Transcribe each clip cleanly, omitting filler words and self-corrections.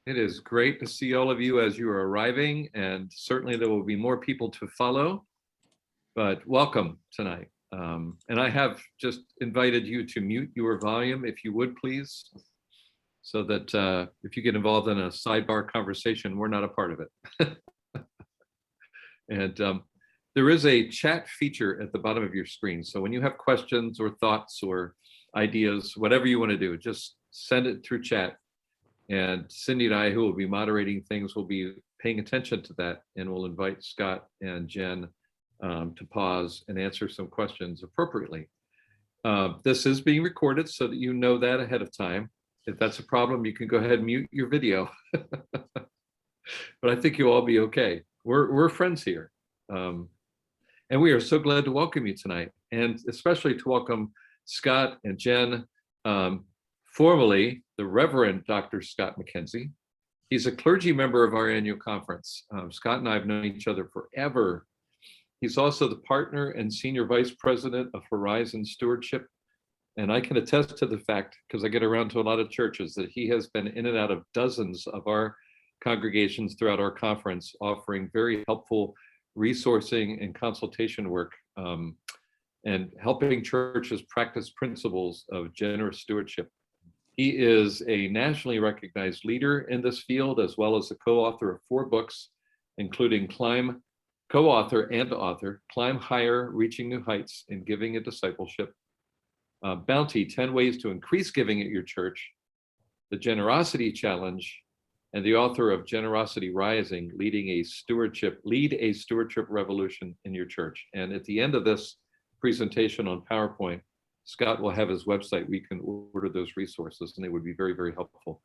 It is great to see all of you as you are arriving, and certainly there will be more people to follow, but welcome tonight. And I have just invited you to mute your volume, if you would, please, so that if you get involved in a sidebar conversation, we're not a part of it. And there is a chat feature at the bottom of your screen. So when you have questions or thoughts or ideas, whatever you want to do, just send it through chat. And Cindy and I, who will be moderating things, will be paying attention to that, and we'll invite Scott and Jen to pause and answer some questions appropriately. This is being recorded so that you know that ahead of time. If that's a problem, you can go ahead and mute your video. But I think you'll all be okay. We're friends here. And we are so glad to welcome you tonight, and especially to welcome Scott and Jen, formerly the Reverend Dr. Scott Mckenzie. He's a clergy member of our annual conference. Scott and I have known each other forever. He's also the partner and senior vice president of Horizon Stewardship. And I can attest to the fact, because I get around to a lot of churches, that he has been in and out of dozens of our congregations throughout our conference, offering very helpful resourcing and consultation work, and helping churches practice principles of generous stewardship. He is a nationally recognized leader in this field, as well as the co-author of 4 books, including co-author and author, Climb Higher, Reaching New Heights in Giving and Discipleship, Bounty, 10 Ways to Increase Giving at Your Church, The Generosity Challenge, and the author of Generosity Rising, Lead a Stewardship Revolution in Your Church. And at the end of this presentation on PowerPoint, Scott will have his website where you can order those resources, and they would be very, very helpful.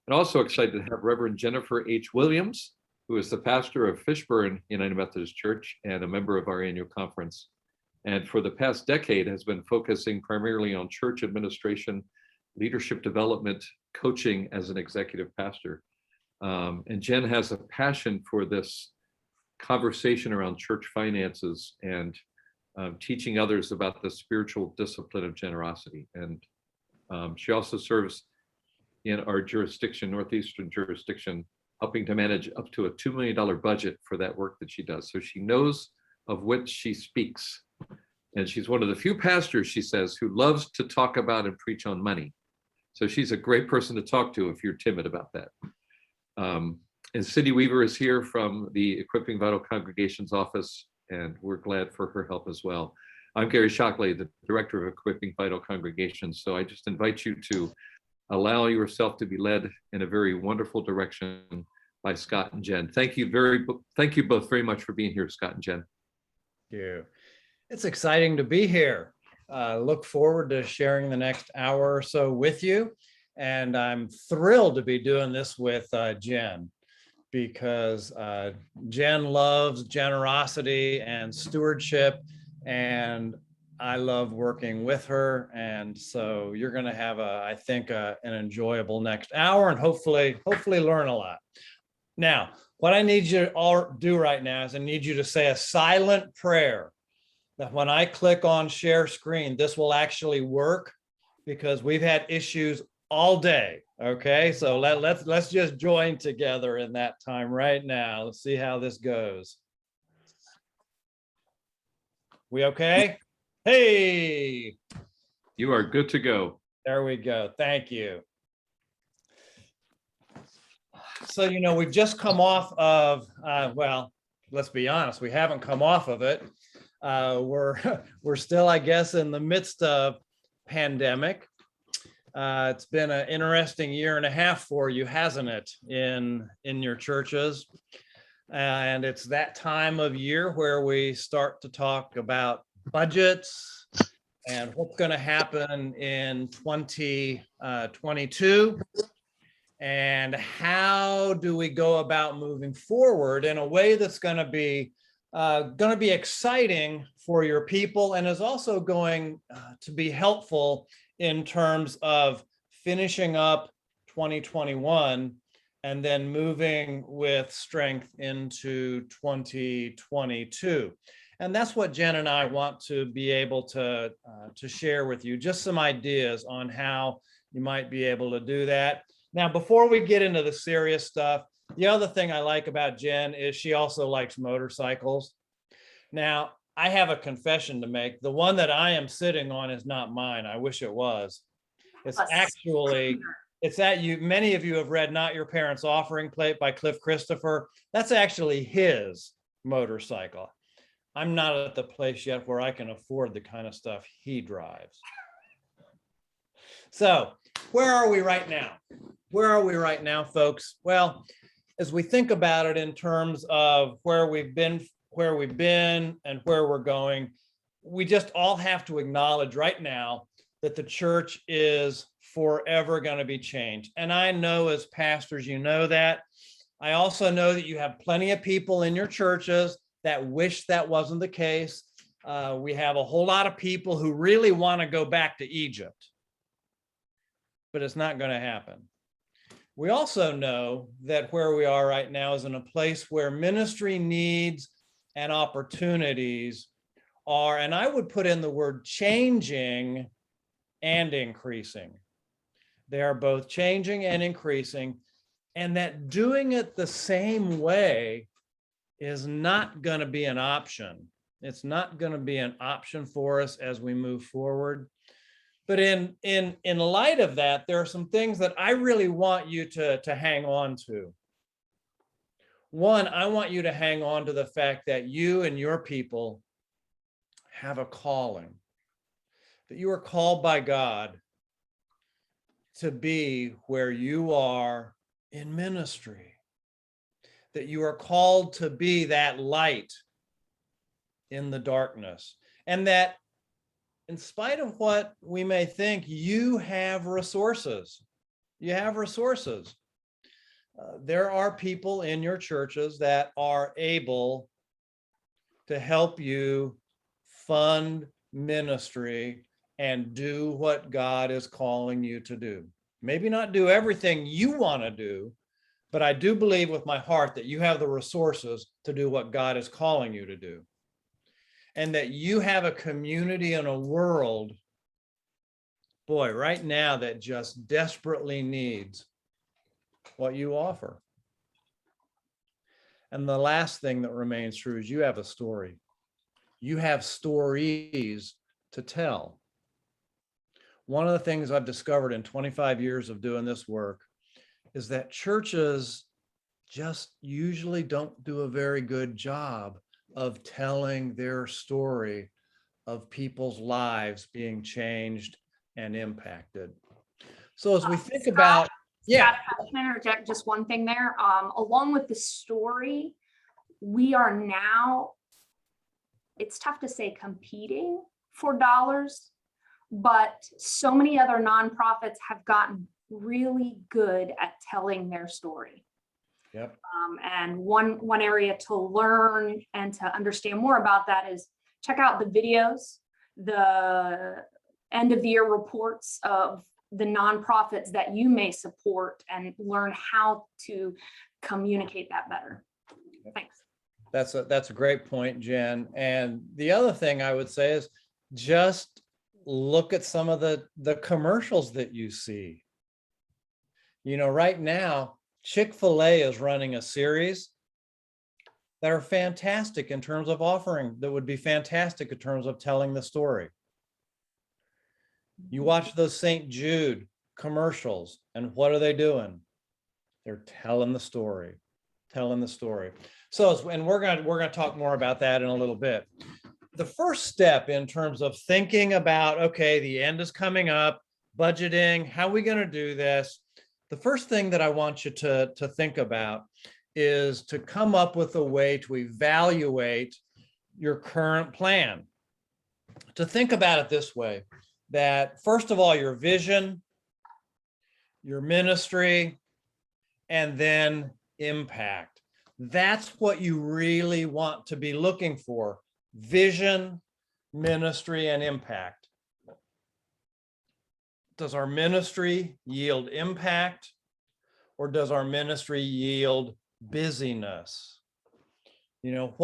And also excited to have Reverend Jennifer H. Williams, who is the pastor of Fishburne United Methodist Church and a member of our annual conference. And for the past decade has been focusing primarily on church administration, leadership development, coaching as an executive pastor. And Jen has a passion for this conversation around church finances and teaching others about the spiritual discipline of generosity. And she also serves in our jurisdiction, Northeastern jurisdiction, helping to manage up to a $2 million budget for that work that she does. So she knows of which she speaks. And she's one of the few pastors, she says, who loves to talk about and preach on money. So she's a great person to talk to if you're timid about that. And Cindy Weaver is here from the Equipping Vital Congregations office, and we're glad for her help as well. I'm Gary Shockley, the director of Equipping Vital Congregations. So I just invite you to allow yourself to be led in a very wonderful direction by Scott and Jen. Thank you both very much for being here, Scott and Jen. Thank you. It's exciting to be here. Look forward to sharing the next hour or so with you. And I'm thrilled to be doing this with Jen, because Jen loves generosity and stewardship, and I love working with her. And so you're going to have, I think, an enjoyable next hour, and hopefully learn a lot. Now, what I need you to all do right now is I need you to say a silent prayer that when I click on share screen, this will actually work, because we've had issues all day. Okay, so let's just join together in that time right now. Let's see how this goes. We okay? Hey, You are good to go. there we go. Thank you. So, we've just come off of, well, let's be honest, we haven't come off of it. We're still, I guess, in the midst of pandemic. It's been an interesting year and a half for you, hasn't it, in your churches? And it's that time of year where we start to talk about budgets and what's going to happen in 2022. And how do we go about moving forward in a way that's going to be exciting for your people, and is also going to be helpful in terms of finishing up 2021 and then moving with strength into 2022. And that's what Jen and I want to be able to share with you, just some ideas on how you might be able to do that. Now, before we get into the serious stuff, the other thing I like about Jen is she also likes motorcycles. Now, I have a confession to make. The one that I am sitting on is not mine. I wish it was. It's actually, it's that you, many of you have read Not Your Parents' Offering Plate by Cliff Christopher. That's actually his motorcycle. I'm not at the place yet where I can afford the kind of stuff he drives. So where are we right now? Where are we right now, folks? Well, as we think about it in terms of where we've been and where we're going, we just all have to acknowledge right now that the church is forever going to be changed. And I know as pastors, you know that. I also know that you have plenty of people in your churches that wish that wasn't the case. We have a whole lot of people who really want to go back to Egypt, but it's not going to happen. We also know that where we are right now is in a place where ministry needs and opportunities are, and I would put in the word changing and increasing. They are both changing and increasing, and that doing it the same way is not going to be an option. It's not going to be an option for us as we move forward. But in light of that, there are some things that I really want you to hang on to. One, I want you to hang on to the fact that you and your people have a calling, that you are called by God to be where you are in ministry, that you are called to be that light in the darkness, and that in spite of what we may think, you have resources. You have resources. There are people in your churches that are able to help you fund ministry and do what God is calling you to do. Maybe not do everything you want to do, but I do believe with my heart that you have the resources to do what God is calling you to do. And that you have a community and a world, boy, right now that just desperately needs what you offer. And the last thing that remains true is you have a story. You have stories to tell. One of the things I've discovered in 25 years of doing this work is that churches just usually don't do a very good job of telling their story of people's lives being changed and impacted. So as we think about, Scott, if I can interject just one thing there. Along with the story, we are now, it's tough to say competing for dollars, but so many other nonprofits have gotten really good at telling their story. Yep. And one area to learn and to understand more about that is check out the videos, the end of the year reports of the nonprofits that you may support, and learn how to communicate that better. Thanks. That's a great point, Jen. And the other thing I would say is just look at some of the commercials that you see. You know, right now, Chick-fil-A is running a series that are fantastic in terms of offering, that would be fantastic in terms of telling the story. You watch those St. Jude commercials, and what are they doing? They're telling the story, telling the story. So, and we're gonna talk more about that in a little bit. The first step in terms of thinking about, okay, the end is coming up, budgeting, how are we gonna do this? The first thing that I want you to think about is to come up with a way to evaluate your current plan. To think about it this way, that first of all, your vision, your ministry, and then impact. That's what you really want to be looking for: vision, ministry, and impact. Does our ministry yield impact, or does our ministry yield busyness? You know,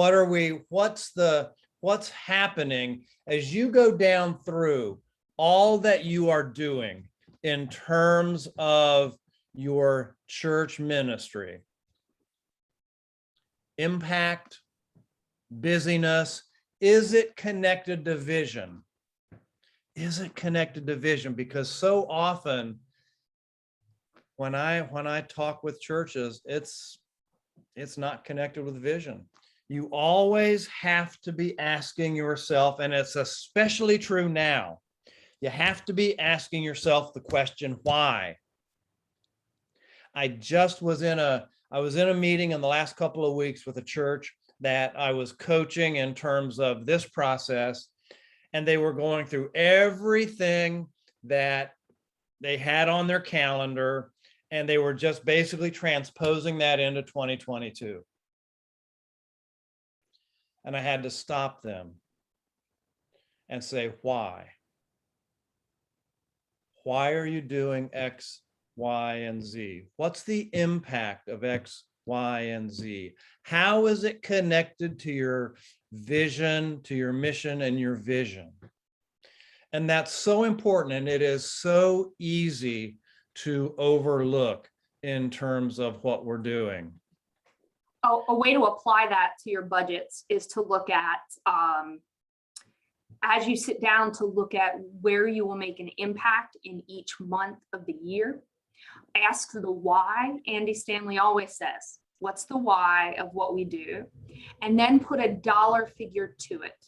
what's happening as you go down through all that you are doing in terms of your church ministry? Impact, busyness, is it connected to vision? Is it connected to vision? Because so often when I talk with churches, it's not connected with vision. You always have to be asking yourself, and it's especially true now, you have to be asking yourself the question, why? I was in a meeting in the last couple of weeks with a church that I was coaching in terms of this process, and they were going through everything that they had on their calendar, and they were just basically transposing that into 2022. And I had to stop them and say, why? Why are you doing X, Y, and Z? What's the impact of X, Y, and Z? How is it connected to your vision, to your mission and your vision? And that's so important, and it is so easy to overlook in terms of what we're doing. A way to apply that to your budgets is to look at, as you sit down to look at where you will make an impact in each month of the year, ask the why. Andy Stanley always says, what's the why of what we do? And then put a dollar figure to it.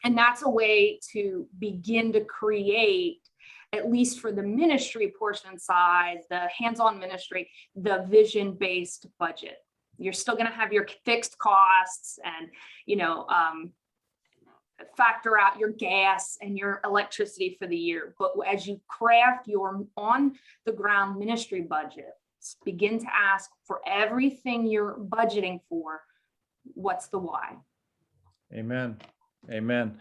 And that's a way to begin to create, at least for the ministry portion side, the hands-on ministry, the vision-based budget. You're still going to have your fixed costs and, factor out your gas and your electricity for the year. But as you craft your on the ground ministry budget, begin to ask for everything you're budgeting for, what's the why? Amen. Amen.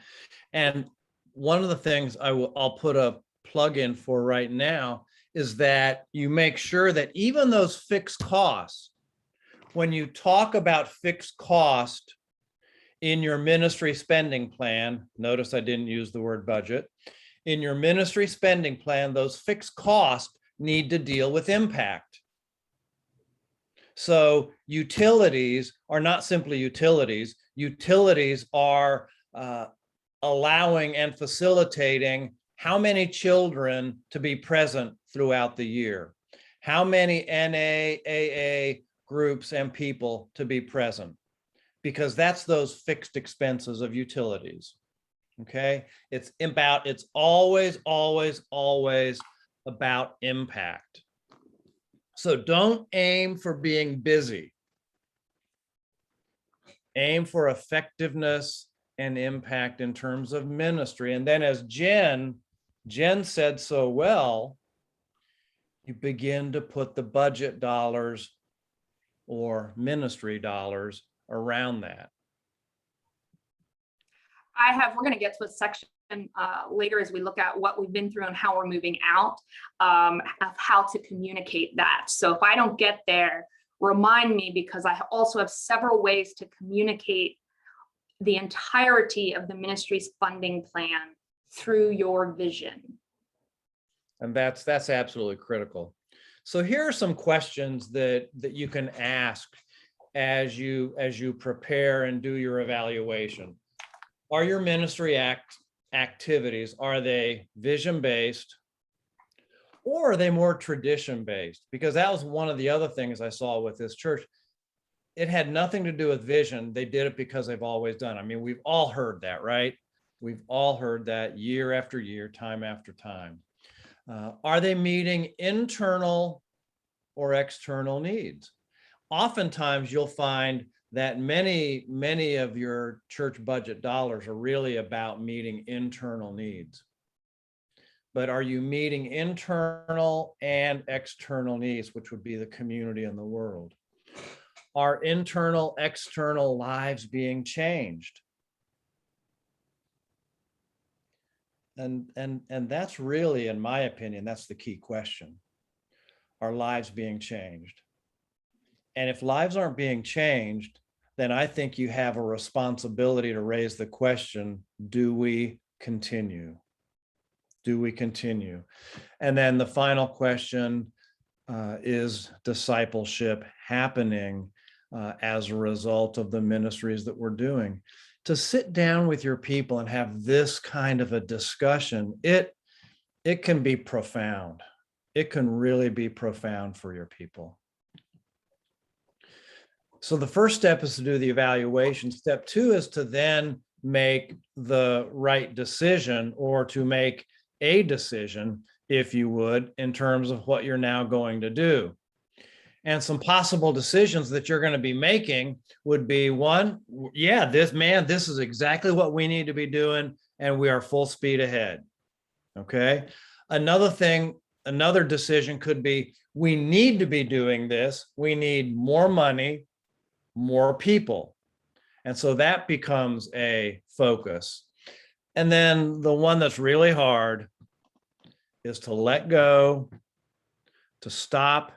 And one of the things I'll put a plug in for right now is that you make sure that even those fixed costs, when you talk about fixed cost in your ministry spending plan, notice I didn't use the word budget, in your ministry spending plan, those fixed costs need to deal with impact. So utilities are not simply utilities. Utilities are allowing and facilitating how many children to be present throughout the year, how many NAAA groups and people to be present, because that's those fixed expenses of utilities. Okay, it's always about impact. So don't aim for being busy. Aim for effectiveness and impact in terms of ministry. And then as Jen said so well, you begin to put the budget dollars or ministry dollars around that. We're going to get to a section later as we look at what we've been through and how we're moving out, of how to communicate that. So if I don't get there, remind me, because I also have several ways to communicate the entirety of the ministry's funding plan through your vision. And that's absolutely critical. So here are some questions that you can ask as you prepare and do your evaluation. Are your ministry activities, are they vision-based, or are they more tradition-based? Because that was one of the other things I saw with this church. It had nothing to do with vision. They did it because they've always done. I mean, we've all heard that, right? We've all heard that year after year, time after time. Are they meeting internal or external needs? Oftentimes you'll find that many of your church budget dollars are really about meeting internal needs. But are you meeting internal and external needs, which would be the community and the world? Are internal, external lives being changed? And that's really, in my opinion, that's the key question. Are lives being changed? And if lives aren't being changed, then I think you have a responsibility to raise the question, do we continue? Do we continue? And then the final question, is discipleship happening as a result of the ministries that we're doing? To sit down with your people and have this kind of a discussion, it can be profound. It can really be profound for your people. So the first step is to do the evaluation. Step two is to then make the right decision, or to make a decision, if you would, in terms of what you're now going to do. And some possible decisions that you're going to be making would be, one, yeah, this is exactly what we need to be doing, and we are full speed ahead. Okay. Another decision could be, we need to be doing this. We need more money, more people. And so that becomes a focus. And then the one that's really hard is to let go, to stop,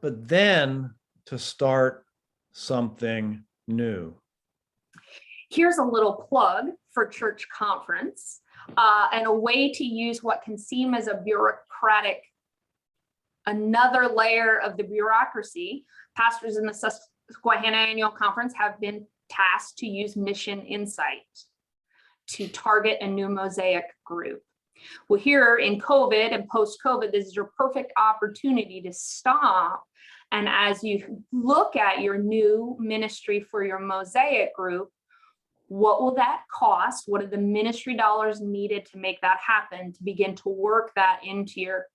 but then to start something new. Here's a little plug for church conference, and a way to use what can seem as a bureaucratic, another layer of the bureaucracy. Pastors in the Susquehanna Annual Conference have been tasked to use Mission Insight to target a new Mosaic group. Well, here in COVID and post-COVID, this is your perfect opportunity to stop. And as you look at your new ministry for your Mosaic group, what will that cost? What are the ministry dollars needed to make that happen, to begin to work that into your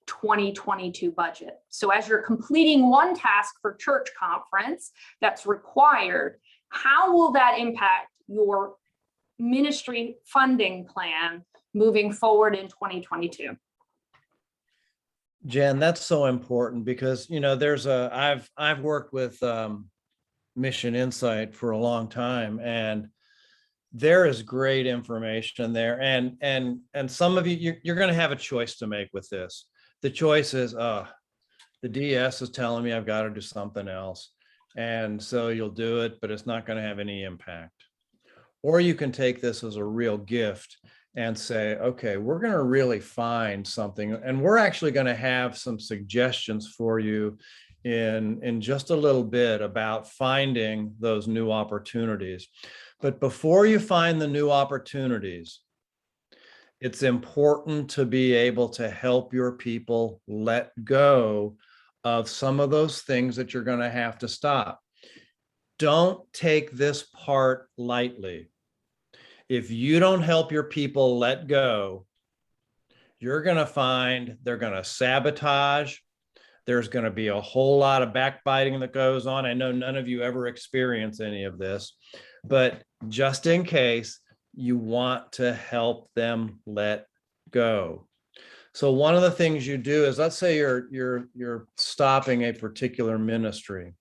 2022 budget? So as you're completing one task for church conference that's required, how will that impact your ministry funding plan moving forward in 2022? Jen, that's so important, because I've worked with Mission Insight for a long time, and there is great information there. And some of you're going to have a choice to make with this. The choice is, the DS is telling me I've got to do something else. And so you'll do it, but it's not going to have any impact. Or you can take this as a real gift and say, okay, we're going to really find something. And we're actually going to have some suggestions for you in just a little bit about finding those new opportunities. But before you find the new opportunities, it's important to be able to help your people let go of some of those things that you're going to have to stop. Don't take this part lightly. If you don't help your people let go, you're going to find they're going to sabotage. There's going to be a whole lot of backbiting that goes on. I know none of you ever experience any of this, but just in case, you want to help them let go. So one of the things you do is, let's say you're stopping a particular ministry.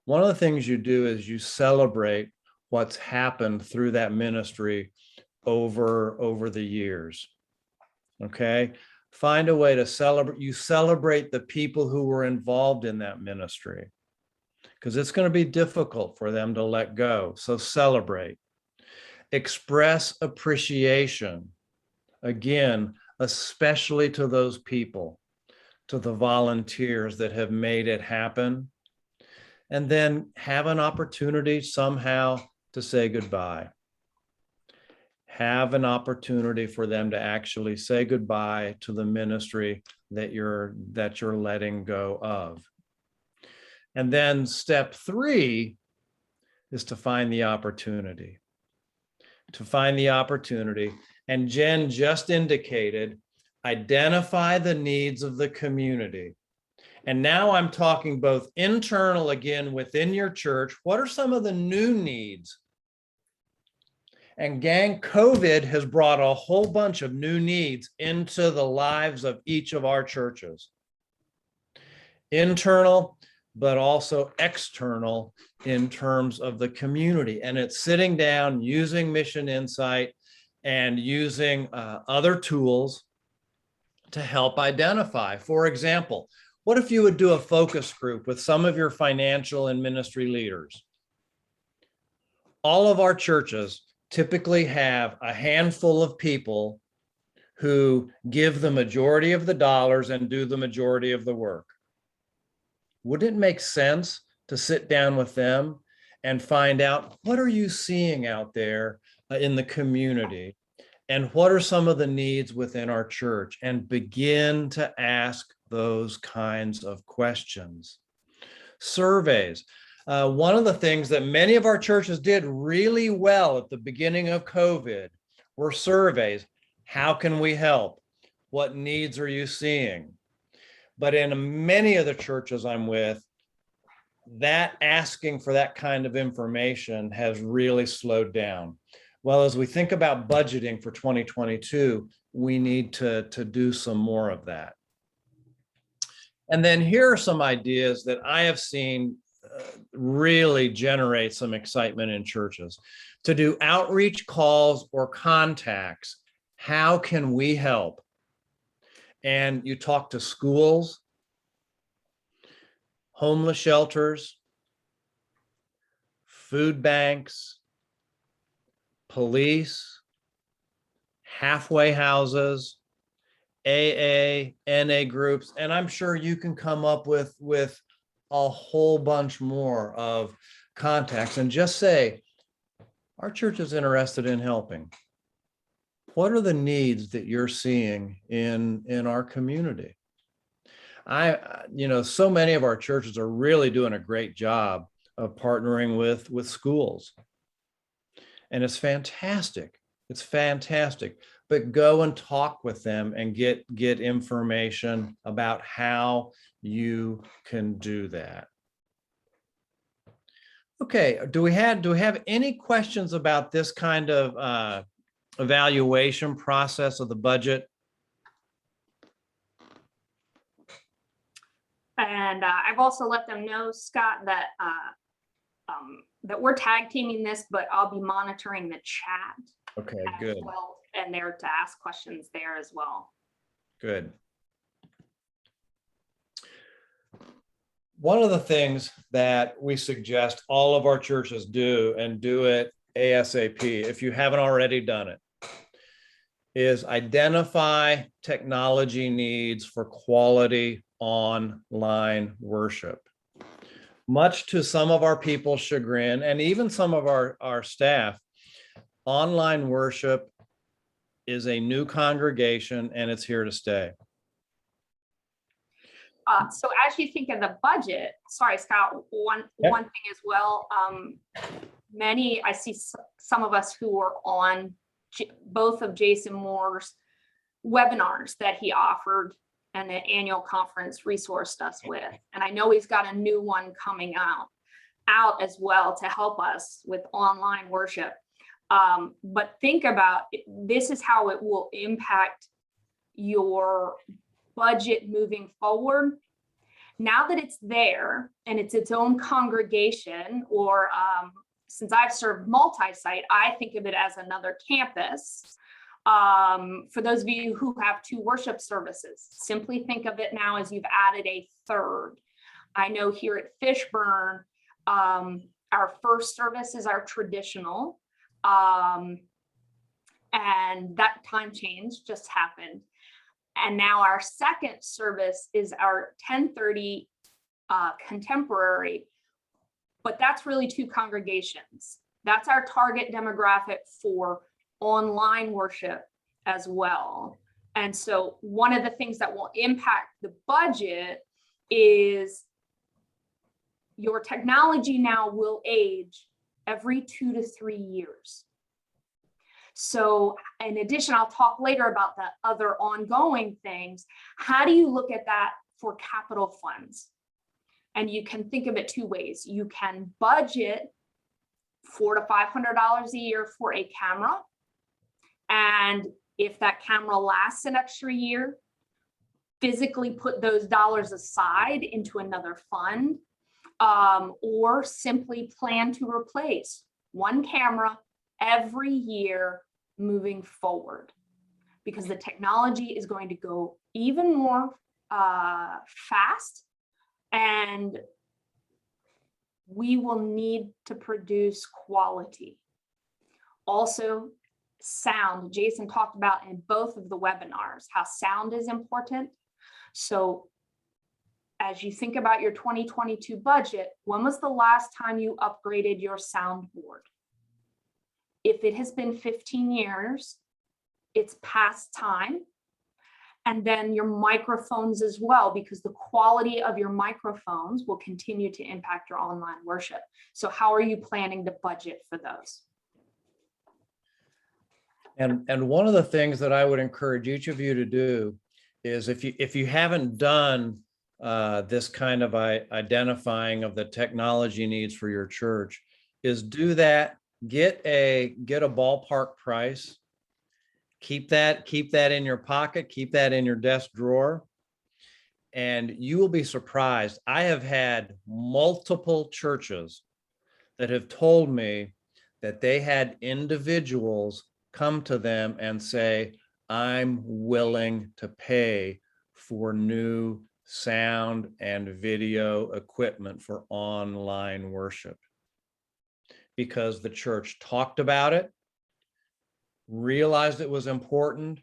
One of the things you do is you celebrate what's happened through that ministry over the years. Okay. Find a way to celebrate. You celebrate the people who were involved in that ministry, because it's going to be difficult for them to let go. So celebrate. Express appreciation. Again, especially to those people, to the volunteers that have made it happen. And then have an opportunity somehow to say goodbye. Have an opportunity for them to actually say goodbye to the ministry that you're letting go of. And then step 3 is to find the opportunity. To find the opportunity. And Jen just indicated, identify the needs of the community. And now I'm talking both internal, again, within your church. What are some of the new needs? And gang, COVID has brought a whole bunch of new needs into the lives of each of our churches. Internal, but also external in terms of the community. And it's sitting down, using Mission Insight and using other tools to help identify. For example, what if you would do a focus group with some of your financial and ministry leaders? All of our churches typically have a handful of people who give the majority of the dollars and do the majority of the work. Wouldn't it make sense to sit down with them and find out, what are you seeing out there in the community? And what are some of the needs within our church? And begin to ask those kinds of questions. Surveys. One of the things that many of our churches did really well at the beginning of COVID were surveys. How can we help? What needs are you seeing? But in many of the churches I'm with, that asking for that kind of information has really slowed down. Well, as we think about budgeting for 2022, we need to do some more of that. And then here are some ideas that I have seen really generate some excitement in churches. To do outreach calls or contacts. How can we help? And you talk to schools, homeless shelters, food banks, police, halfway houses, AA, NA groups, and I'm sure you can come up with a whole bunch more of contacts, and just say, our church is interested in helping. What are the needs that you're seeing in our community? So many of our churches are really doing a great job of partnering with schools. And it's fantastic. It's fantastic. But go and talk with them and get information about how you can do that. Okay, do we have any questions about this kind of evaluation process of the budget? And I've also let them know, Scott, that that we're tag teaming this, but I'll be monitoring the chat. Okay, as good. well, and there to ask questions there as well. Good. One of the things that we suggest all of our churches do, and do it ASAP, if you haven't already done it, is identify technology needs for quality online worship. Much to some of our people's chagrin, and even some of our staff, online worship is a new congregation and it's here to stay. So as you think of the budget, sorry, Scott, one thing as well, I see some of us who are on both of Jason Moore's webinars that he offered and the annual conference resourced us with. And I know he's got a new one coming out as well to help us with online worship. But think about it, this is how it will impact your budget moving forward. Now that it's there and it's its own congregation, or since I've served multi-site, I think of it as another campus. For those of you who have 2 worship services, simply think of it now as you've added a third. I know here at Fishburne, our first service is our traditional, and that time change just happened. And now our second service is our 10:30 contemporary, but that's really 2 congregations. That's our target demographic for online worship as well. And so one of the things that will impact the budget is your technology now will age every 2 to 3 years. So in addition, I'll talk later about the other ongoing things. How do you look at that for capital funds? And you can think of it 2 ways. You can budget $400 to $500 a year for a camera. And if that camera lasts an extra year, physically put those dollars aside into another fund, or simply plan to replace 1 camera every year moving forward, because the technology is going to go even more fast, and we will need to produce quality. Also, sound. Jason talked about in both of the webinars how sound is important. So as you think about your 2022 budget, when was the last time you upgraded your soundboard? If it has been 15 years, it's past time. And then your microphones as well, because the quality of your microphones will continue to impact your online worship. So how are you planning to budget for those? And one of the things that I would encourage each of you to do is if you haven't done this kind of identifying of the technology needs for your church, is do that. Get a ballpark price. Keep that in your pocket. Keep that in your desk drawer, and you will be surprised. I have had multiple churches that have told me that they had individuals come to them and say, I'm willing to pay for new sound and video equipment for online worship, because the church talked about it, realized it was important,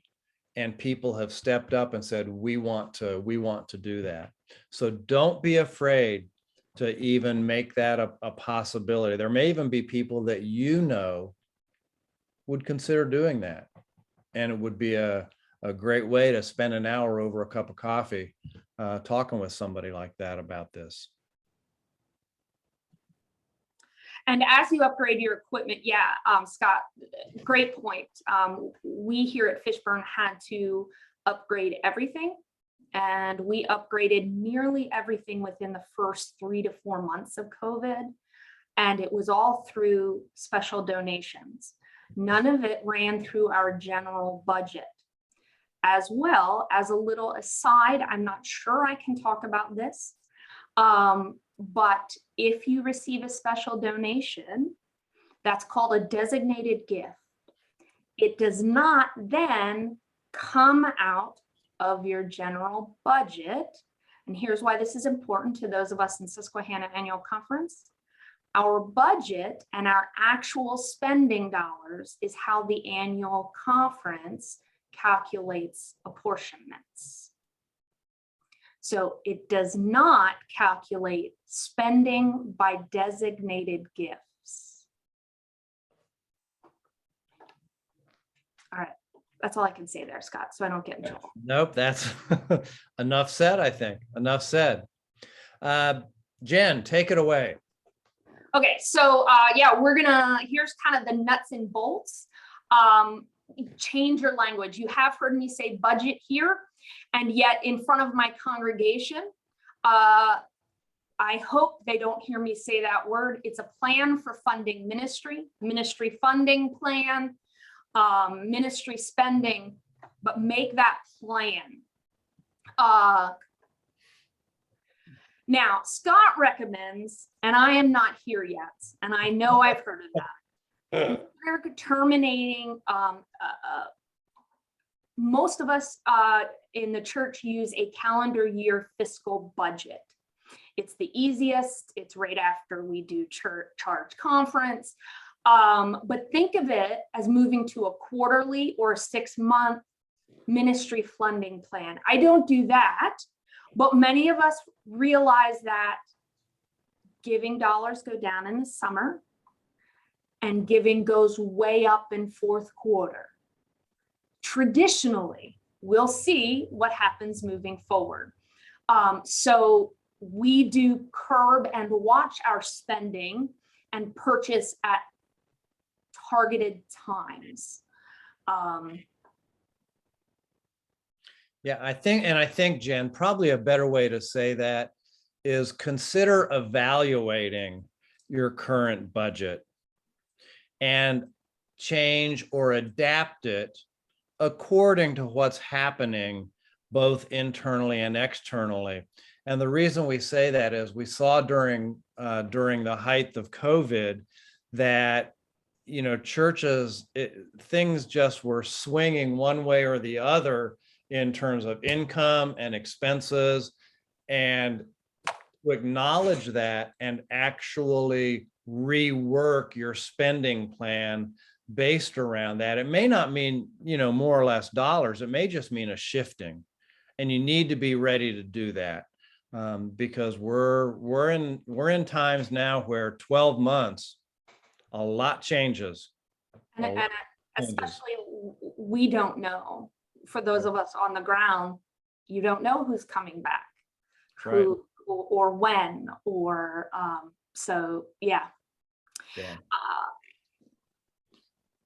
and people have stepped up and said, we want to do that. So don't be afraid to even make that a possibility. There may even be people that would consider doing that. And it would be a great way to spend an hour over a cup of coffee talking with somebody like that about this. And as you upgrade your equipment, Scott, great point. We here at Fishburne had to upgrade everything, and we upgraded nearly everything within the first 3 to 4 months of COVID. And it was all through special donations. None of it ran through our general budget. As well, as a little aside, I'm not sure I can talk about this, but if you receive a special donation, that's called a designated gift. It does not then come out of your general budget. And here's why this is important to those of us in Susquehanna Annual Conference. Our budget and our actual spending dollars is how the annual conference calculates apportionments. So it does not calculate spending by designated gifts. All right, that's all I can say there, Scott, so I don't get in trouble. Nope, that's enough said, I think. Enough said. Jen, take it away. Okay, so here's kind of the nuts and bolts. Change your language. You have heard me say budget here, and yet in front of my congregation, I hope they don't hear me say that word. It's a plan for funding ministry funding plan, ministry spending, but make that plan. Now, Scott recommends, and I am not here yet, and I know I've heard of that. We're terminating, most of us in the church use a calendar year fiscal budget. It's the easiest. It's right after we do charge conference. But think of it as moving to a quarterly or a 6-month ministry funding plan. I don't do that, but many of us realize that giving dollars go down in the summer and giving goes way up in fourth quarter. Traditionally, we'll see what happens moving forward. So we do curb and watch our spending and purchase at targeted times. Yeah, I think, Jen, probably a better way to say that is consider evaluating your current budget and change or adapt it according to what's happening both internally and externally. And the reason we say that is we saw during the height of COVID that, churches, things just were swinging one way or the other in terms of income and expenses. And to acknowledge that and actually rework your spending plan based around that. It may not mean, more or less dollars. It may just mean a shifting, and you need to be ready to do that. Because we're in times now where 12 months, a lot changes. And especially we don't know, for those of us on the ground, you don't know who's coming back, who or when, or so yeah.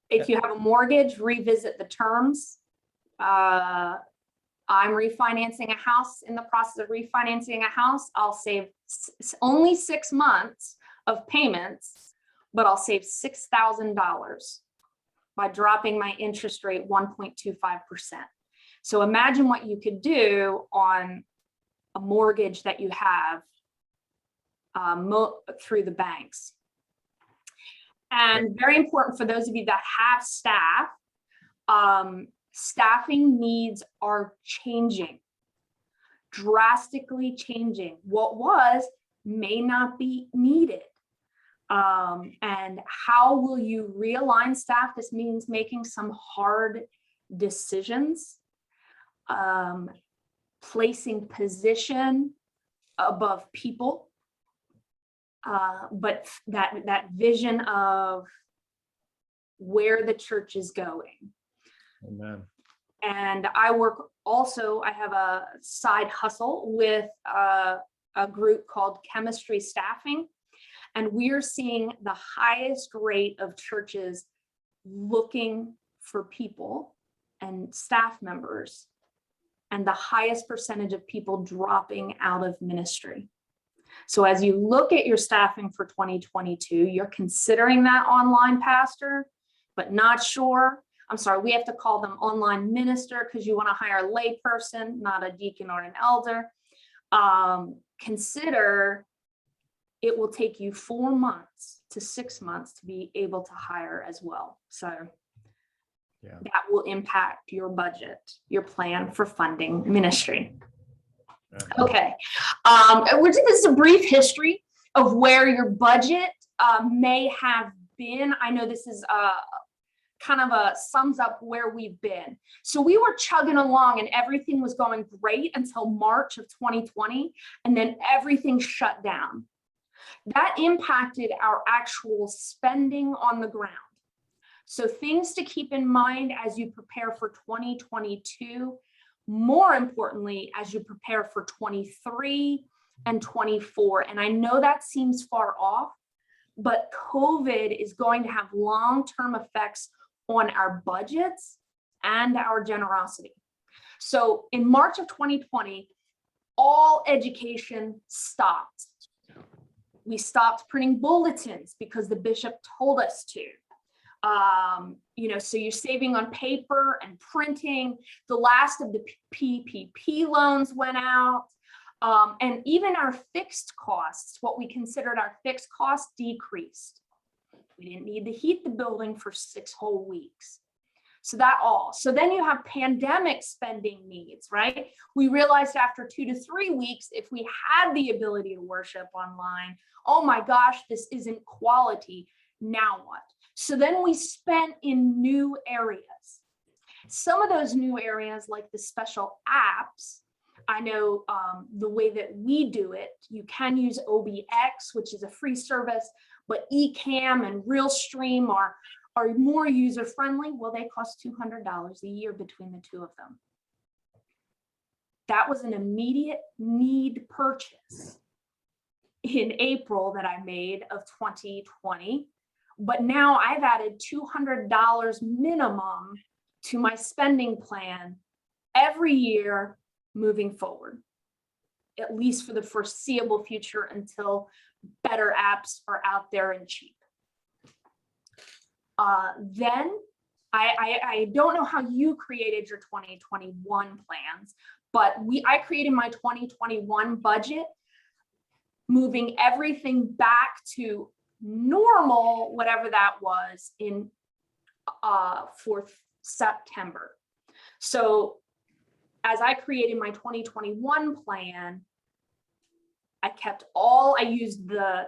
If you have a mortgage, revisit the terms. I'm refinancing a house, in the process of refinancing a house. I'll save only 6 months of payments, but I'll save $6,000 by dropping my interest rate 1.25%. So imagine what you could do on a mortgage that you have through the banks. And very important for those of you that have staff, staffing needs are changing, drastically changing. What was may not be needed. And how will you realign staff? This means making some hard decisions, placing position above people, but that vision of where the church is going. Amen. And I have a side hustle with a group called Chemistry Staffing. And we're seeing the highest rate of churches looking for people and staff members, and the highest percentage of people dropping out of ministry. So as you look at your staffing for 2022, you're considering that online pastor, but not sure. I'm sorry, we have to call them online minister because you want to hire a lay person, not a deacon or an elder. Consider it will take you 4 months to 6 months to be able to hire as well. So that will impact your budget, your plan for funding ministry. Okay, this is a brief history of where your budget may have been. I know this is kind of sums up where we've been. So we were chugging along and everything was going great until March of 2020, and then everything shut down. That impacted our actual spending on the ground. So things to keep in mind as you prepare for 2022, more importantly, as you prepare for 23 and 24. And I know that seems far off, but COVID is going to have long-term effects on our budgets and our generosity. So in March of 2020, all education stopped. We stopped printing bulletins because the bishop told us to. So you're saving on paper and printing. The last of the PPP loans went out. And even our fixed costs, what we considered our fixed costs, decreased. We didn't need to heat the building for 6 whole weeks. So then you have pandemic spending needs, right? We realized after 2 to 3 weeks, if we had the ability to worship online, oh my gosh, this isn't quality. Now what? So then we spent in new areas. Some of those new areas, like the special apps, I know the way that we do it, you can use OBX, which is a free service, but Ecamm and Realstream are more user-friendly. Well, they cost $200 a year between the two of them. That was an immediate need purchase in April that I made of 2020. But now I've added $200 minimum to my spending plan every year moving forward, at least for the foreseeable future until better apps are out there and cheap. Then I don't know how you created your 2021 plans, but I created my 2021 budget, moving everything back to normal, whatever that was, in for September. So as I created my 2021 plan, I used the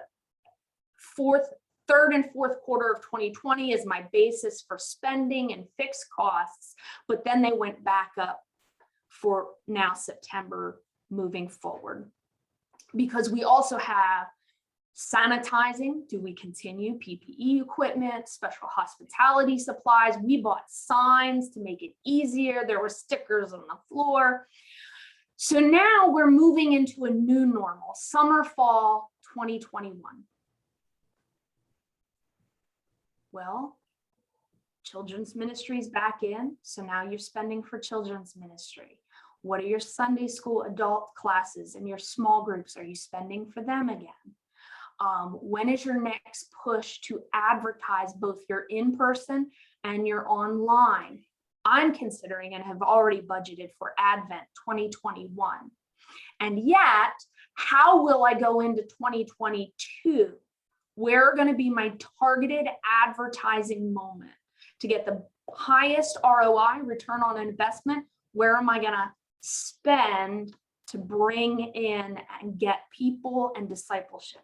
third and fourth quarter of 2020 is my basis for spending and fixed costs, but then they went back up for now September moving forward. Because we also have sanitizing. Do we continue? PPE equipment, special hospitality supplies. We bought signs to make it easier. There were stickers on the floor. So now we're moving into a new normal, summer, fall 2021. Well, children's ministry is back in. So now you're spending for children's ministry. What are your Sunday school adult classes and your small groups? Are you spending for them again? When is your next push to advertise both your in-person and your online? I'm considering and have already budgeted for Advent 2021. And yet, how will I go into 2022? Where are going to be my targeted advertising moment to get the highest ROI, return on investment? Where am I going to spend to bring in and get people and discipleship?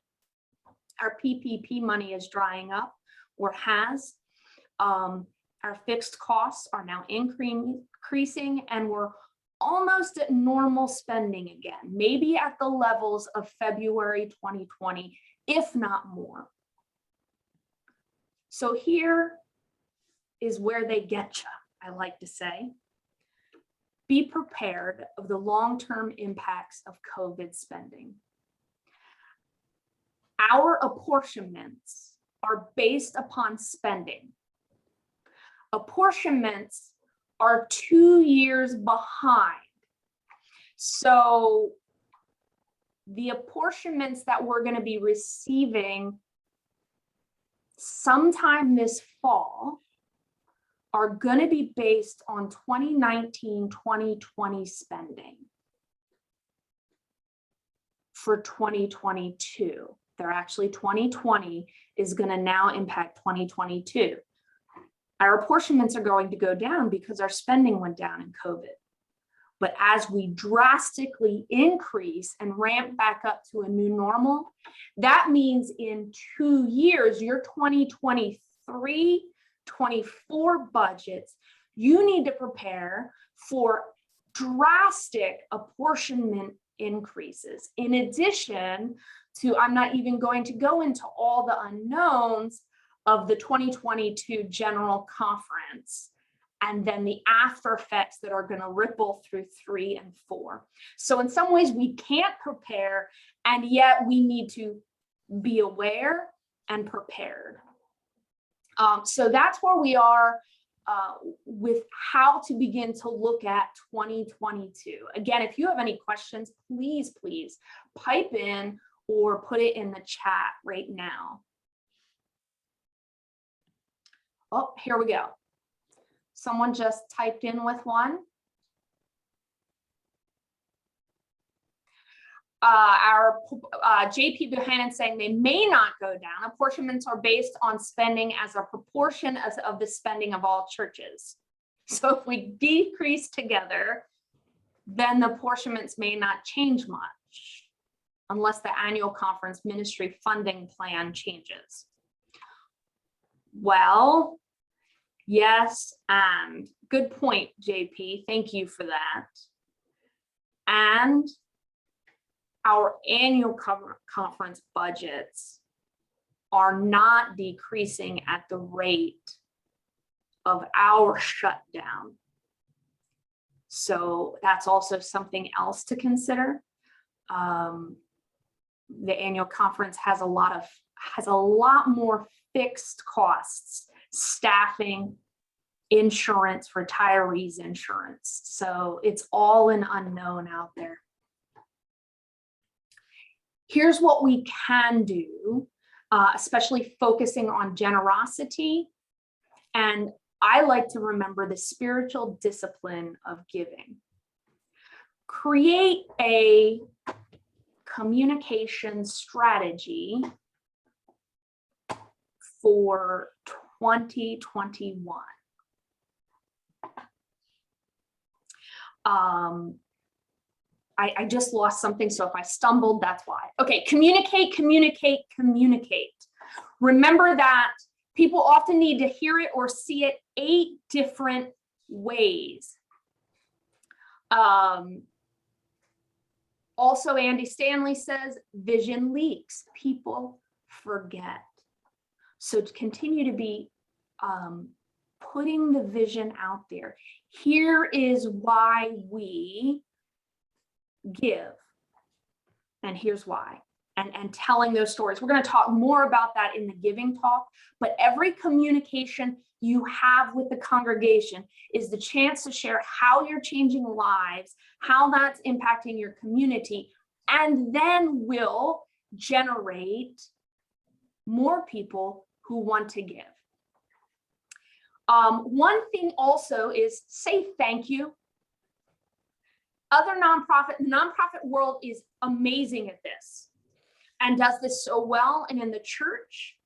Our PPP money is drying up or has. Our fixed costs are now increasing and we're almost at normal spending again, maybe at the levels of February 2020, if not more. So here is where they get you, I like to say. Be prepared of the long-term impacts of COVID spending. Our apportionments are based upon spending. Apportionments are 2 years behind. So the apportionments that we're going to be receiving sometime this fall are going to be based on 2019-2020 spending for 2022. They're actually 2020 is going to now impact 2022. Our apportionments are going to go down because our spending went down in COVID. But as we drastically increase and ramp back up to a new normal, that means in 2 years, your 2023, 24 budgets, you need to prepare for drastic apportionment increases. In addition to, I'm not even going to go into all the unknowns of the 2022 General Conference, and then the after effects that are going to ripple through 3 and 4. So in some ways we can't prepare, and yet we need to be aware and prepared. So that's where we are with how to begin to look at 2022. Again, if you have any questions, please pipe in or put it in the chat right now. Oh, here we go. Someone just typed in with one. Our JP Buchanan saying they may not go down. Apportionments are based on spending as a proportion of the spending of all churches. So if we decrease together, then the apportionments may not change much unless the annual conference ministry funding plan changes. Well, yes, and good point, JP. Thank you for that. And our annual conference budgets are not decreasing at the rate of our shutdown. So that's also something else to consider. The annual conference has a lot more fixed costs, staffing, insurance, retirees insurance. So it's all an unknown out there. Here's what we can do, especially focusing on generosity. And I like to remember the spiritual discipline of giving. Create a communication strategy for 2021. I just lost something, so if I stumbled, that's why. Okay, communicate. Remember that people often need to hear it or see it 8 different ways. Also, Andy Stanley says vision leaks. People forget. So to continue to be putting the vision out there. Here is why we give. And here's why. And telling those stories. We're going to talk more about that in the giving talk, but every communication you have with the congregation is the chance to share how you're changing lives, how that's impacting your community, and then will generate more people who want to give. One thing also is say thank you. Other nonprofit world is amazing at this and does this so well. And in the church,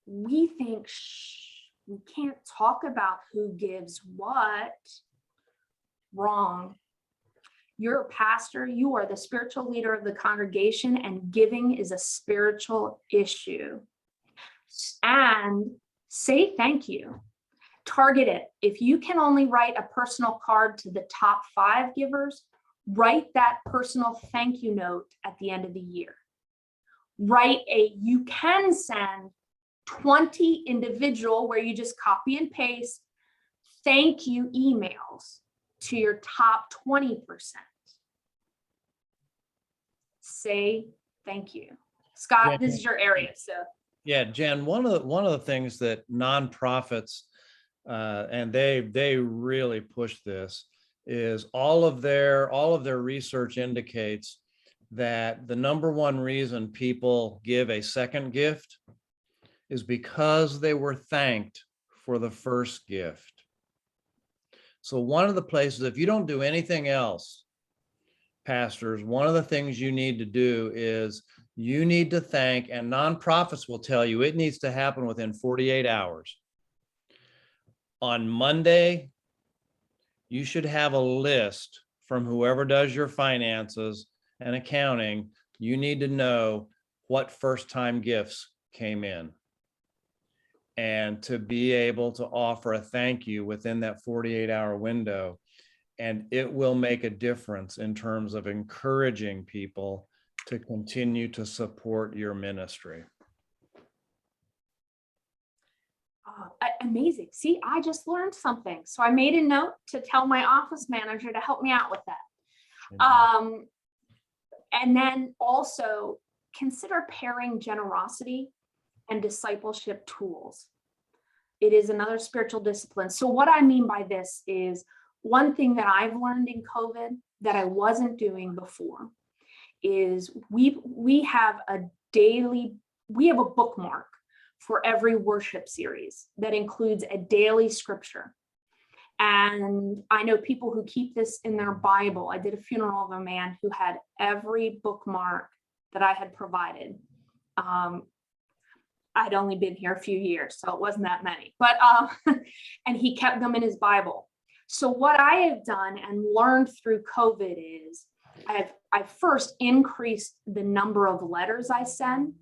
we think, we can't talk about who gives what. Wrong. You're a pastor, you are the spiritual leader of the congregation, and giving is a spiritual issue. And say thank you. Target it. If you can only write a personal card to the top 5 givers, write that personal thank you note at the end of the year. You can send 20 individual where you just copy and paste thank you emails to your top 20%. Say thank you. Scott, Yeah. this is your area. So Yeah, Jen, one of the things that nonprofits and they really push this is all of their research indicates that the number one reason people give a second gift is because they were thanked for the first gift. So one of the places, if you don't do anything else, pastors, one of the things you need to do is you need to thank, and nonprofits will tell you it needs to happen within 48 hours. On Monday, you should have a list from whoever does your finances and accounting. You need to know what first-time gifts came in, and to be able to offer a thank you within that 48-hour window. And it will make a difference in terms of encouraging people to continue to support your ministry. Amazing. See, I just learned something. So I made a note to tell my office manager to help me out with that. And then also consider pairing generosity and discipleship tools. It is another spiritual discipline. So what I mean by this is one thing that I've learned in COVID that I wasn't doing before is we have a bookmark for every worship series that includes a daily scripture. And I know people who keep this in their Bible. I did a funeral of a man who had every bookmark that I had provided. I'd only been here a few years, so it wasn't that many, but and he kept them in his Bible. So what I have done and learned through COVID is I've first increased the number of letters I send,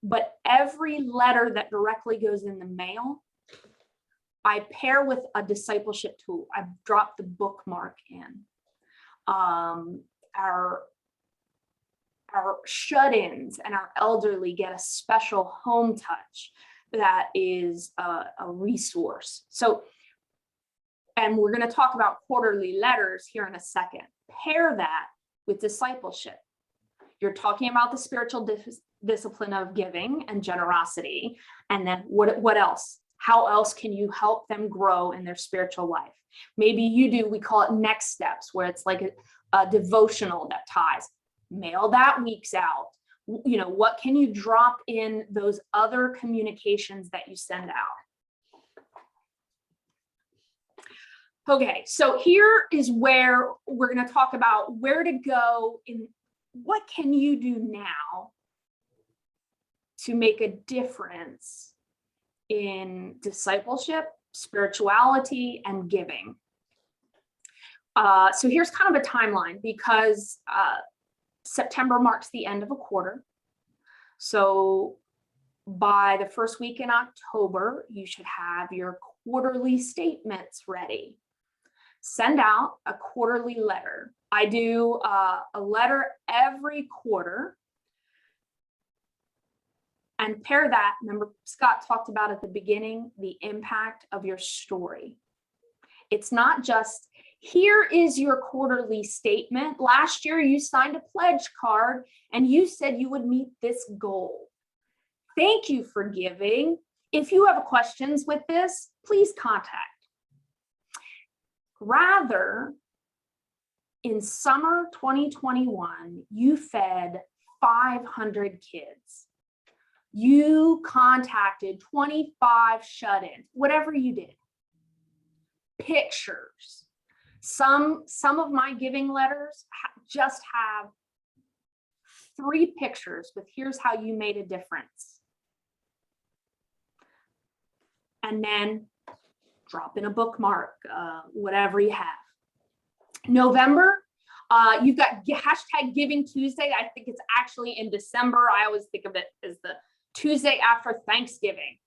but every letter that directly goes in the mail, I pair with a discipleship tool. I've dropped the bookmark in. Our shut-ins and our elderly get a special home touch that is a resource. So, and we're going to talk about quarterly letters here in a second. Pair that with discipleship. You're talking about the spiritual discipline of giving and generosity. And then what else? How else can you help them grow in their spiritual life? Maybe you do, we call it next steps, where it's like a devotional that ties. Mail that week's out. You know, what can you drop in those other communications that you send out? Okay, so here is where we're going to talk about where to go in what can you do now to make a difference in discipleship, spirituality, and giving. So here's kind of a timeline because September marks the end of a quarter. So By the first week in October, you should have your quarterly statements ready. Send out a quarterly letter. I do a letter every quarter. And pair that, remember Scott talked about at the beginning, the impact of your story. It's not just, here is your quarterly statement. Last year you signed a pledge card and you said you would meet this goal. Thank you for giving. If you have questions with this, please contact. Rather, in summer 2021, you fed 500 kids. You contacted 25 shut-ins, whatever you did. Pictures. Some of my giving letters just have 3 pictures with here's how you made a difference. And then drop in a bookmark, whatever you have. November, you've got hashtag Giving Tuesday. I think it's actually in December. I always think of it as the Tuesday after Thanksgiving,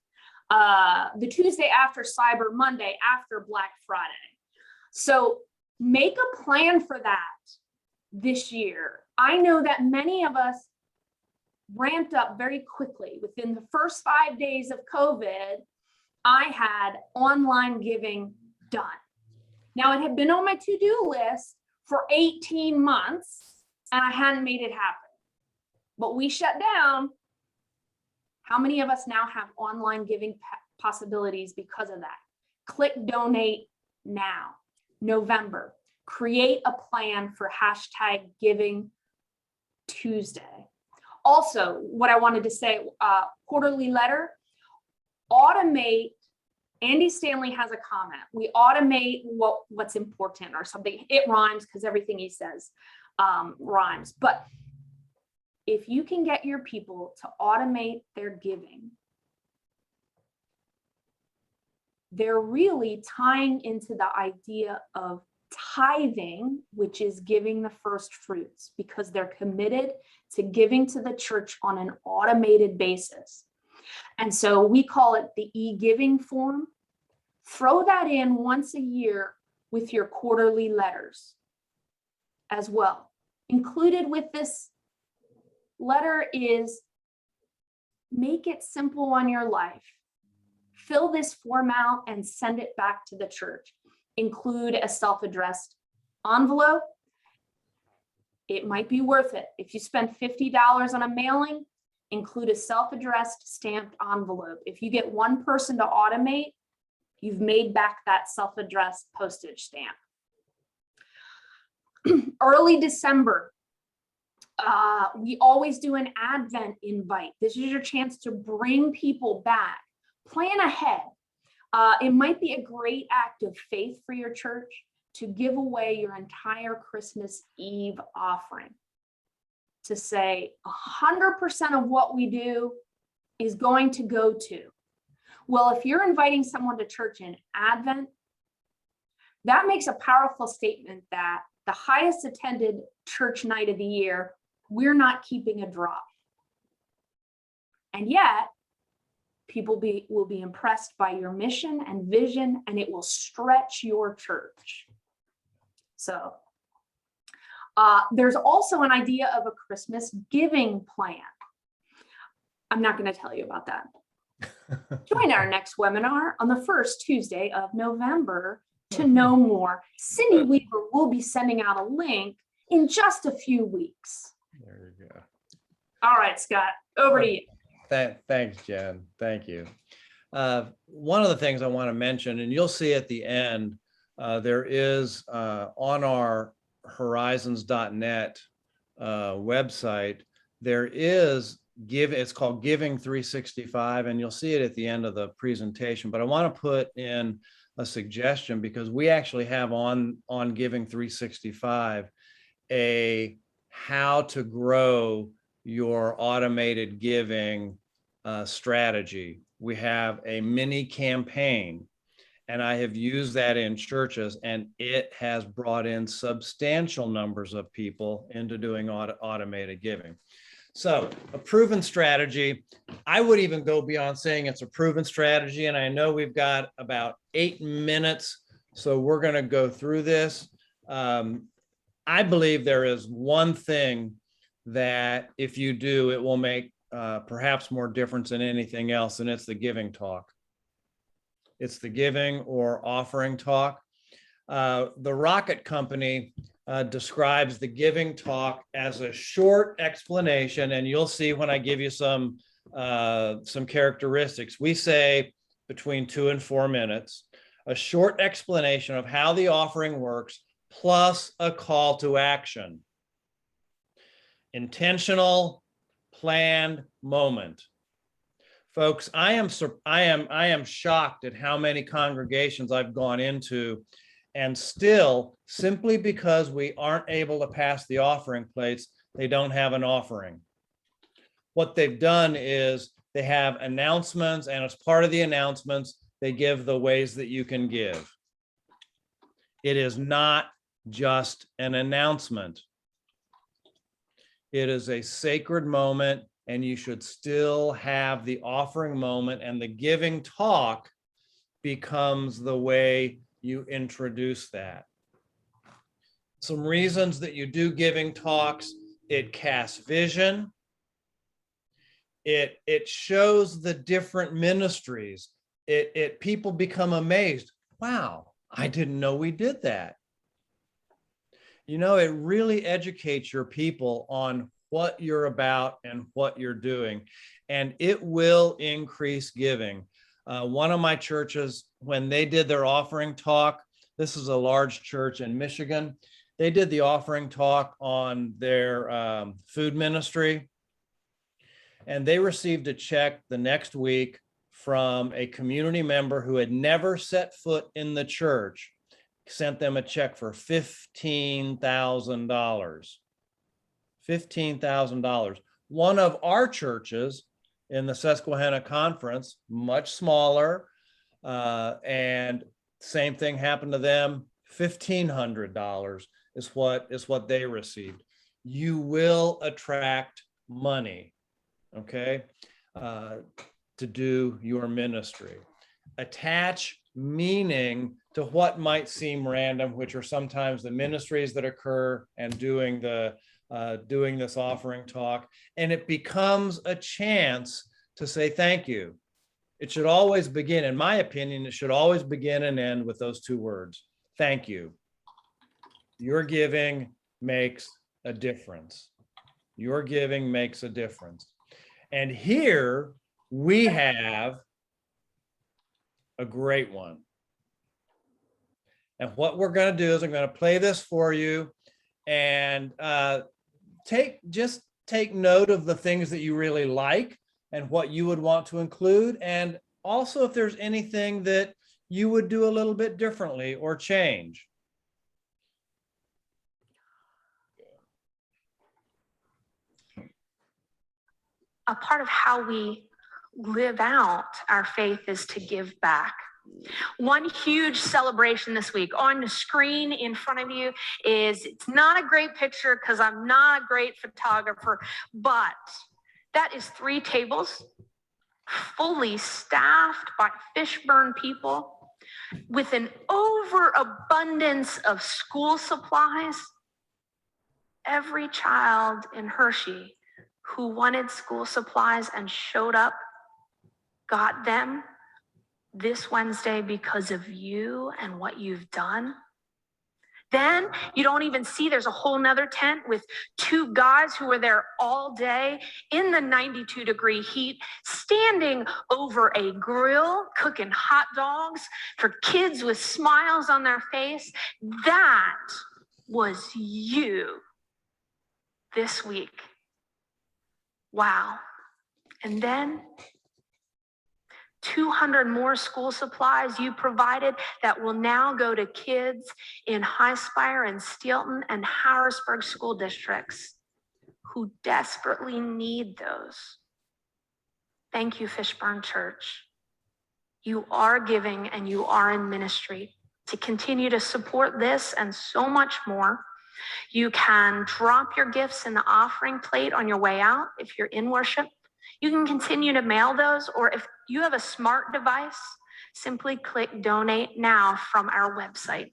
the Tuesday after Cyber Monday, after Black Friday. So make a plan for that this year. I know that many of us ramped up very quickly. Within the first 5 days of COVID, I had online giving done. Now, it had been on my to-do list for 18 months and I hadn't made it happen. But we shut down. How many of us now have online giving possibilities because of that? Click donate now. November, create a plan for hashtag Giving Tuesday. Also, what I wanted to say, quarterly letter, automate. Andy Stanley has a comment. We automate what's important or something. It rhymes because everything he says rhymes. But if you can get your people to automate their giving, they're really tying into the idea of tithing, which is giving the first fruits, because they're committed to giving to the church on an automated basis. And so we call it the e-giving form. Throw that in once a year with your quarterly letters as well. Included with this letter is make it simple on your life. Fill this form out and send it back to the church. Include a self-addressed envelope. It might be worth it. If you spend $50 on a mailing, include a self-addressed stamped envelope. If you get one person to automate, you've made back that self-addressed postage stamp. Early December, we always do an Advent invite. This is your chance to bring people back. Plan ahead. It might be a great act of faith for your church to give away your entire Christmas Eve offering. To say 100% of what we do is going to go to. Well, if you're inviting someone to church in Advent, that makes a powerful statement that the highest attended church night of the year, we're not keeping a drop. And yet, people will be impressed by your mission and vision, and it will stretch your church. So there's also an idea of a Christmas giving plan. I'm not going to tell you about that. Join our next webinar on the first Tuesday of November to know more. Cindy Weaver will be sending out a link in just a few weeks. There you go. All right, Scott, over to you. Thanks, Jen. Thank you. One of the things I want to mention, and you'll see at the end, there is on our horizons.net website, there is it's called Giving 365, and you'll see it at the end of the presentation. But I want to put in a suggestion, because we actually have on Giving 365 a how to grow your automated giving strategy. We have a mini campaign, and I have used that in churches, and it has brought in substantial numbers of people into doing automated giving. So a proven strategy, I would even go beyond saying it's a proven strategy. And I know we've got about 8 minutes, so we're going to go through this. I believe there is one thing that if you do, it will make perhaps more difference than anything else, and it's the giving talk. It's the giving or offering talk. The Rocket Company describes the giving talk as a short explanation, and you'll see when I give you some characteristics. We say between 2 and 4 minutes, a short explanation of how the offering works, plus a call to action. Intentional, planned moment. Folks, I am shocked at how many congregations I've gone into, and still, simply because we aren't able to pass the offering plates, they don't have an offering. What they've done is they have announcements, and as part of the announcements, they give the ways that you can give. It is not just an announcement. It is a sacred moment, and you should still have the offering moment, and the giving talk becomes the way you introduce that. Some reasons that you do giving talks: it casts vision. It shows the different ministries. People become amazed. Wow, I didn't know we did that. You know, it really educates your people on what you're about and what you're doing, and it will increase giving. One of my churches, when they did their offering talk, this is a large church in Michigan, they did the offering talk on their food ministry, and they received a check the next week from a community member who had never set foot in the church, sent them a check for $15,000. $15,000. One of our churches in the Susquehanna Conference, much smaller, and same thing happened to them. $1,500 is what they received. You will attract money, okay, to do your ministry. Attach meaning to what might seem random, which are sometimes the ministries that occur and doing this offering talk, and it becomes a chance to say thank you. It should always begin, in my opinion, it should always begin and end with those 2 words: thank you. Your giving makes a difference. Your giving makes a difference. And here we have a great one. And what we're going to do is I'm going to play this for you, and take note of the things that you really like and what you would want to include, and also if there's anything that you would do a little bit differently or change. A part of how we live out our faith is to give back. One huge celebration this week on the screen in front of you is, it's not a great picture because I'm not a great photographer, but that is 3 tables fully staffed by Fishburne people with an overabundance of school supplies. Every child in Hershey who wanted school supplies and showed up got them this Wednesday because of you and what you've done. Then you don't even see, there's a whole nother tent with 2 guys who were there all day in the 92-degree heat, standing over a grill, cooking hot dogs for kids with smiles on their face. That was you this week. Wow. And then 200 more school supplies you provided that will now go to kids in Highspire and Steelton and Harrisburg school districts who desperately need those. Thank you, Fishburne Church. You are giving and you are in ministry. To continue to support this and so much more, You can drop your gifts in the offering plate on your way out if you're in worship. You can continue to mail those, or if you have a smart device, simply click donate now from our website.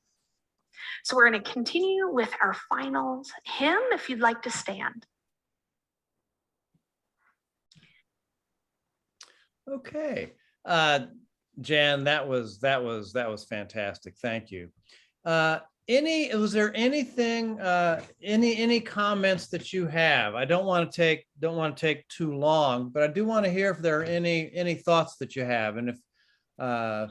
So we're going to continue with our final hymn if you'd like to stand. Okay. Jan, that was fantastic. Thank you. Was there anything, any comments that you have? I don't want to take too long, but I do want to hear if there are any thoughts that you have. And if, I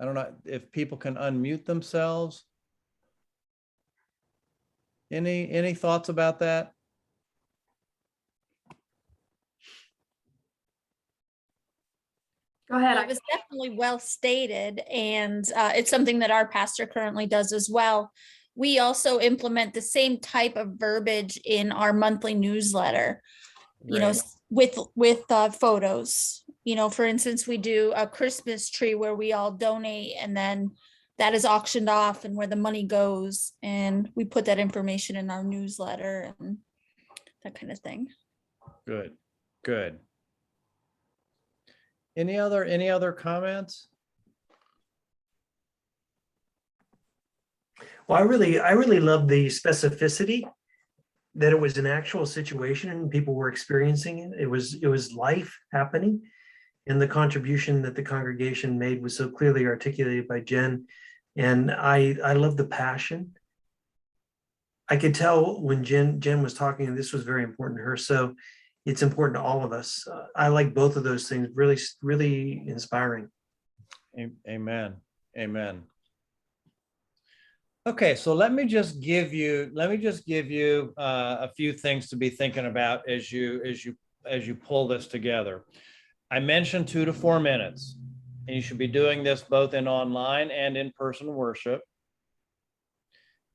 don't know if people can unmute themselves. Any thoughts about that? Go ahead. Well, it was definitely well stated, and it's something that our pastor currently does as well. We also implement the same type of verbiage in our monthly newsletter, you know, with photos. You know, for instance, we do a Christmas tree where we all donate, and then that is auctioned off and where the money goes. And we put that information in our newsletter and that kind of thing. Good, good. Any other comments? Well, I really love the specificity that it was an actual situation and people were experiencing it. It was life happening, and the contribution that the congregation made was so clearly articulated by Jen. And I love the passion. I could tell when Jen was talking, and this was very important to her. So it's important to all of us. I like both of those things. Really, really inspiring. Amen. Amen. Okay, so let me just give you a few things to be thinking about as you pull this together. I mentioned 2 to 4 minutes, and you should be doing this both in online and in-person worship.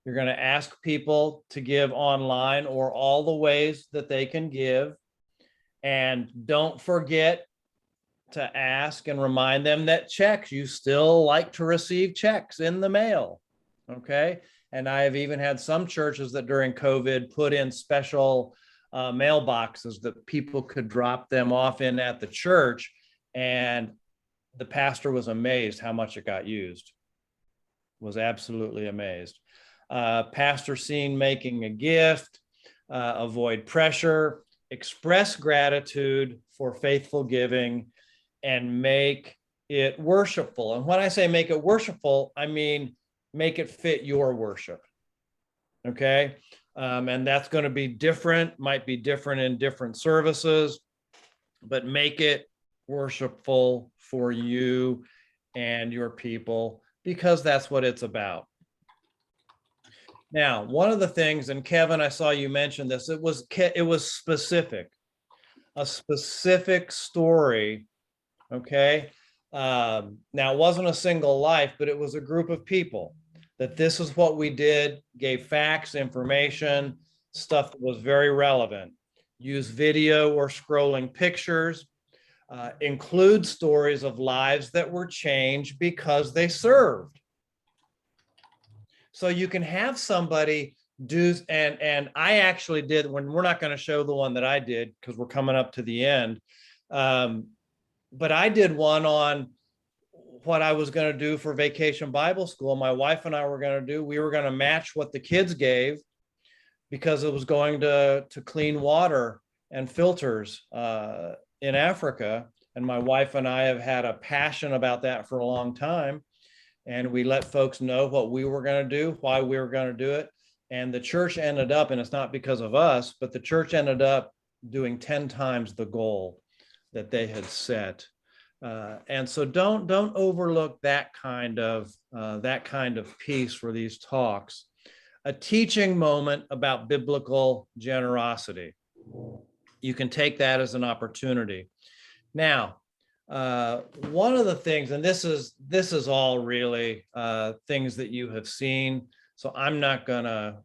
You're going to ask people to give online or all the ways that they can give. And don't forget to ask and remind them that checks, you still like to receive checks in the mail. Okay. And I have even had some churches that during COVID put in special mailboxes that people could drop them off in at the church. And the pastor was amazed how much it got used. Was absolutely amazed. Pastor seen making a gift, avoid pressure, express gratitude for faithful giving, and make it worshipful. And when I say make it worshipful, I mean make it fit your worship. Okay. And that's going to be different, might be different in different services, but make it worshipful for you and your people, because that's what it's about. Now, one of the things, and Kevin, I saw you mention this, it was specific, a specific story. Okay. Now, it wasn't a single life, but it was a group of people that this is what we did, gave facts, information, stuff that was very relevant. Use video or scrolling pictures, include stories of lives that were changed because they served. So you can have somebody do, and I actually did, when we're not going to show the one that I did because we're coming up to the end. But I did one on what I was going to do for Vacation Bible School. My wife and I were going to do, we were going to match what the kids gave because it was going to clean water and filters in Africa. And my wife and I have had a passion about that for a long time. And we let folks know what we were going to do, why we were going to do it. And the church ended up, and it's not because of us, but the church ended up doing 10 times the goal that they had set. And so don't overlook that kind of piece for these talks. A teaching moment about biblical generosity. You can take that as an opportunity. Now, one of the things, and this is all really things that you have seen, so I'm not gonna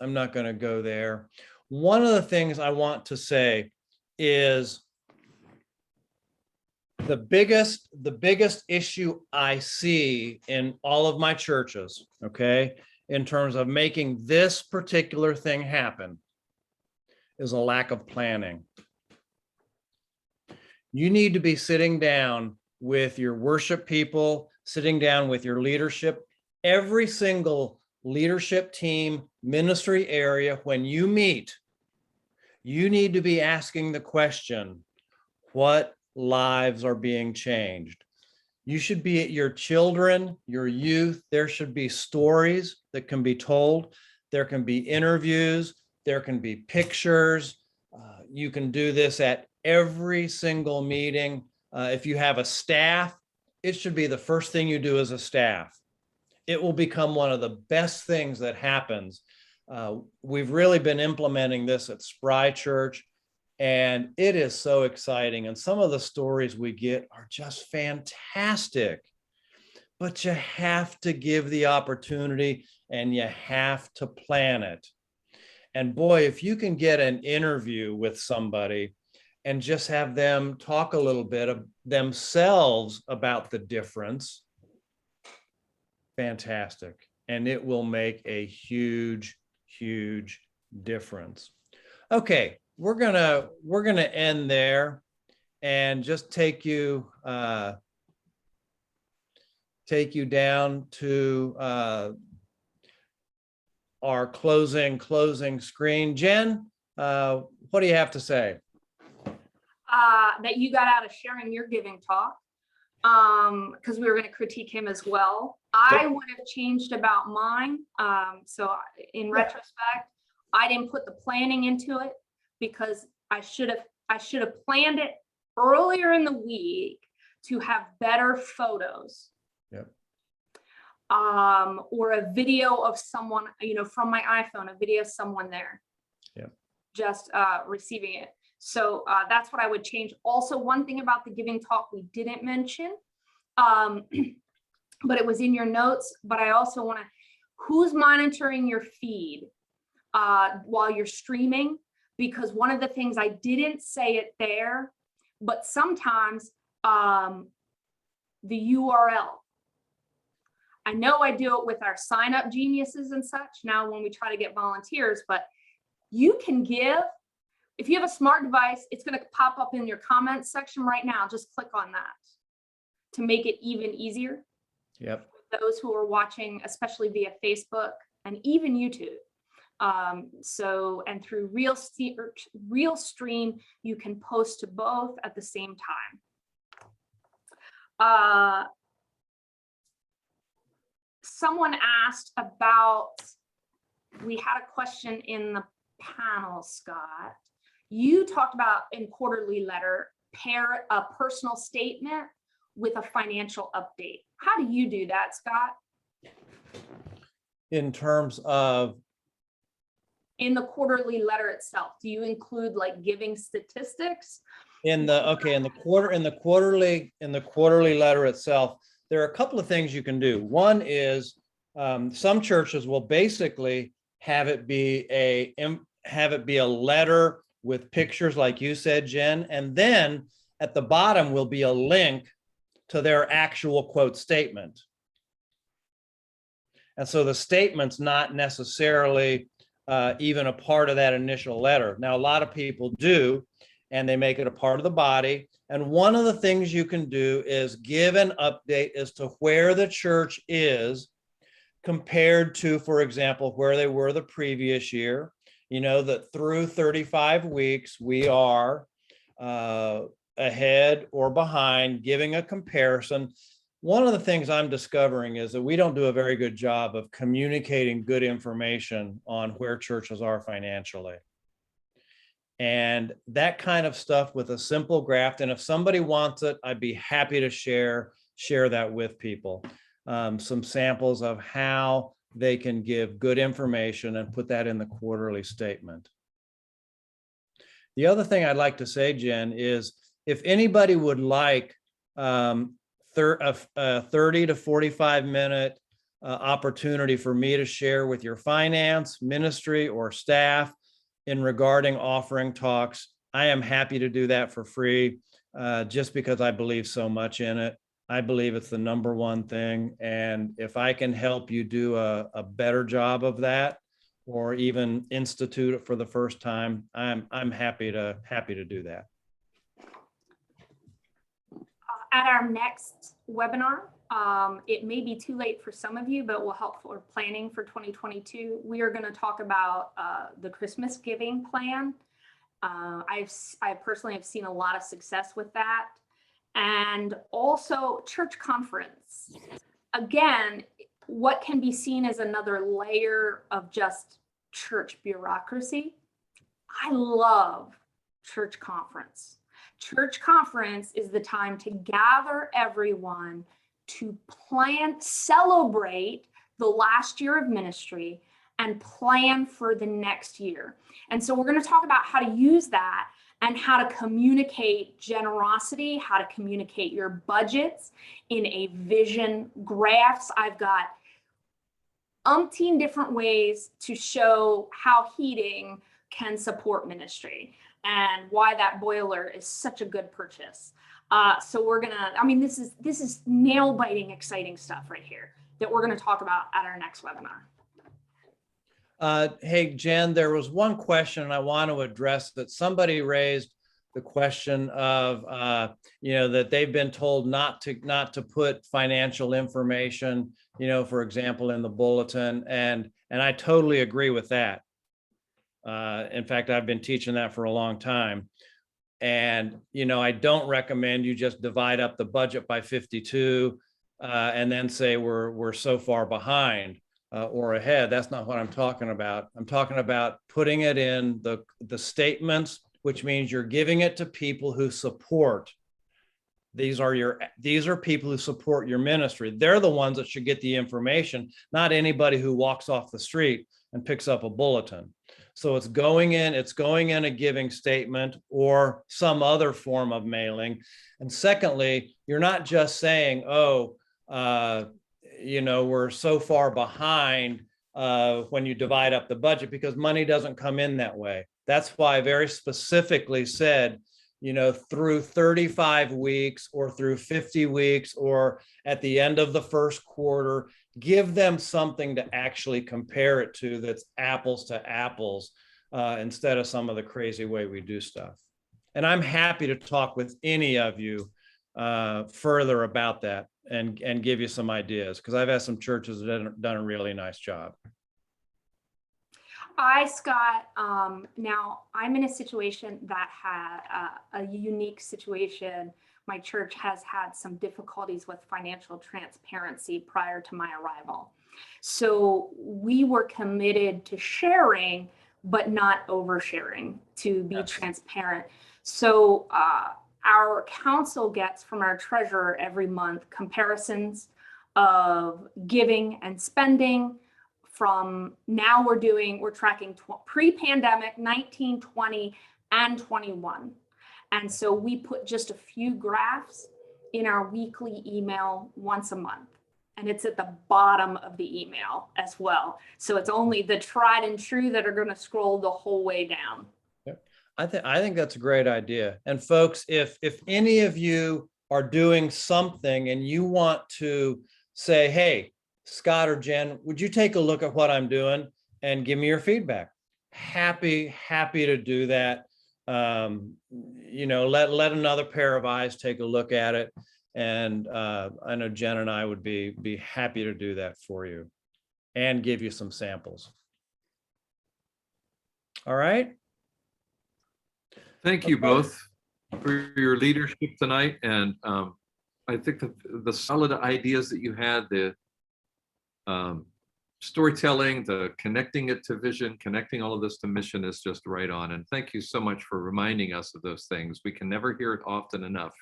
go there. One of the things I want to say is the biggest issue I see in all of my churches, okay, in terms of making this particular thing happen is a lack of planning. You need to be sitting down with your worship people, sitting down with your leadership, every single leadership team, ministry area. When you meet, you need to be asking the question, what lives are being changed? You should be at your children, your youth. There should be stories that can be told. There can be interviews. There can be pictures. You can do this at every single meeting. If you have a staff, it should be the first thing you do as a staff. It will become one of the best things that happens. We've really been implementing this at Spry Church, and it is so exciting. And some of the stories we get are just fantastic. But you have to give the opportunity and you have to plan it. And boy, if you can get an interview with somebody and just have them talk a little bit of themselves about the difference, fantastic. And it will make a huge, huge difference. Okay, we're gonna end there and just take you down to our closing screen. Jen, what do you have to say? That you got out of sharing your giving talk, because we were going to critique him as well. I would have changed about mine. So in retrospect, I didn't put the planning into it because I should have planned it earlier in the week to have better photos. Yep. Or a video of someone, from my iPhone, a video of someone there. Yep. Just receiving it. So that's what I would change. Also, one thing about the giving talk we didn't mention, but it was in your notes, but I also want to, who's monitoring your feed while you're streaming? Because one of the things, I didn't say it there, but sometimes the URL, I know I do it with our sign up geniuses and such now when we try to get volunteers, but you can give. If you have a smart device, it's going to pop up in your comments section right now. Just click on that to make it even easier. Yep. For those who are watching, especially via Facebook and even YouTube. And through Real Stream, you can post to both at the same time. Someone asked about, we had a question in the panel, Scott. You talked about in quarterly letter, pair a personal statement with a financial update. How do you do that, Scott? In terms of? In the quarterly letter itself, do you include like giving statistics? In the quarterly letter itself, there are a couple of things you can do. One is some churches will basically have it be a letter with pictures, like you said, Jen, and then at the bottom will be a link to their actual quote statement. And so the statement's not necessarily even a part of that initial letter. Now, a lot of people do, and they make it a part of the body. And one of the things you can do is give an update as to where the church is compared to, for example, where they were the previous year. That through 35 weeks, we are ahead or behind, giving a comparison. One of the things I'm discovering is that we don't do a very good job of communicating good information on where churches are financially. And that kind of stuff with a simple graph, and if somebody wants it, I'd be happy to share that with people. Some samples of how they can give good information and put that in the quarterly statement. The other thing I'd like to say, Jen, is if anybody would like a 30 to 45 minute opportunity for me to share with your finance, ministry, or staff in regarding offering talks, I am happy to do that for free, just because I believe so much in it. I believe it's the number one thing. And if I can help you do a better job of that, or even institute it for the first time, I'm happy to do that. At our next webinar, it may be too late for some of you, but will help for planning for 2022. We are going to talk about the Christmas giving plan. I personally have seen a lot of success with that. And also church conference. Again, what can be seen as another layer of just church bureaucracy. I love church conference. Church conference is the time to gather everyone to plan, celebrate the last year of ministry and plan for the next year. And so we're going to talk about how to use that and how to communicate generosity, how to communicate your budgets in a vision graphs. I've got umpteen different ways to show how heating can support ministry and why that boiler is such a good purchase. So we're gonna, I mean, this is nail biting, exciting stuff right here that we're gonna talk about at our next webinar. Hey, Jen, there was one question I want to address that somebody raised, the question of, that they've been told not to put financial information, for example, in the bulletin. And I totally agree with that. In fact, I've been teaching that for a long time. And, I don't recommend you just divide up the budget by 52 and then say we're so far behind. Or ahead. That's not what I'm talking about. I'm talking about putting it in the statements, which means you're giving it to people who support. These are people who support your ministry. They're the ones that should get the information, not anybody who walks off the street and picks up a bulletin. So it's going in a giving statement or some other form of mailing. And secondly, you're not just saying, we're so far behind when you divide up the budget, because money doesn't come in that way. That's why I very specifically said, through 35 weeks or through 50 weeks or at the end of the first quarter, give them something to actually compare it to that's apples to apples instead of some of the crazy way we do stuff. And I'm happy to talk with any of you further about that and give you some ideas, because I've had some churches that have done a really nice job. Scott, now I'm in a situation that had a unique situation. My church has had some difficulties with financial transparency prior to my arrival. So we were committed to sharing, but not oversharing, to be transparent. So our council gets from our treasurer every month comparisons of giving and spending. From now we're tracking pre-pandemic 19, 20, and 21. And so we put just a few graphs in our weekly email once a month. And it's at the bottom of the email as well. So it's only the tried and true that are going to scroll the whole way down. I think that's a great idea. And folks, if any of you are doing something and you want to say, hey, Scott or Jen, would you take a look at what I'm doing and give me your feedback? Happy to do that. Let another pair of eyes take a look at it. And I know Jen and I would be happy to do that for you and give you some samples. All right. Thank you both for your leadership tonight. And I think the solid ideas that you had, the storytelling, the connecting it to vision, connecting all of this to mission is just right on. And thank you so much for reminding us of those things. We can never hear it often enough.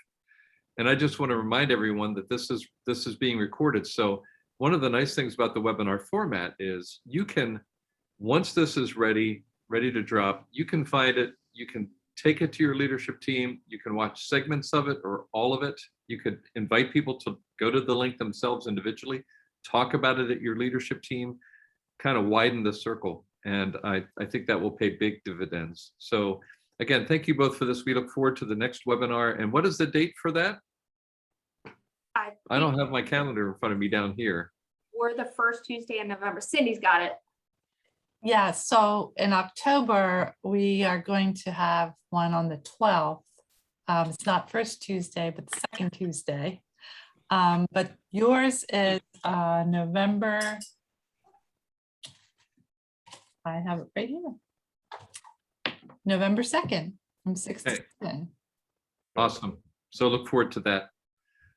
And I just want to remind everyone that this is being recorded. So one of the nice things about the webinar format is you can, once this is ready to drop, you can find it, you can take it to your leadership team, you can watch segments of it or all of it. You could invite people to go to the link themselves individually, talk about it at your leadership team, kind of widen the circle. And I think that will pay big dividends. So again, thank you both for this. We look forward to the next webinar. And what is the date for that? I don't have my calendar in front of me down here. We're the first Tuesday in November. Cindy's got it. Yeah, so in October, we are going to have one on the 12th. It's not first Tuesday, but the second Tuesday. But yours is November. I have it right here. November 2nd from 6 to Okay. 7. Awesome. So look forward to that.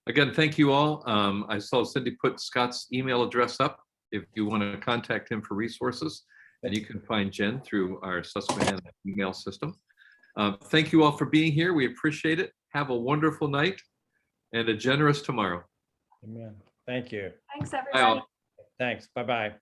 Again, thank you all. I saw Cindy put Scott's email address up if you want to contact him for resources. And you can find Jen through our Susquehanna email system. Thank you all for being here. We appreciate it. Have a wonderful night and a generous tomorrow. Amen. Thank you. Thanks, Bye everybody. all. Thanks. Bye-bye.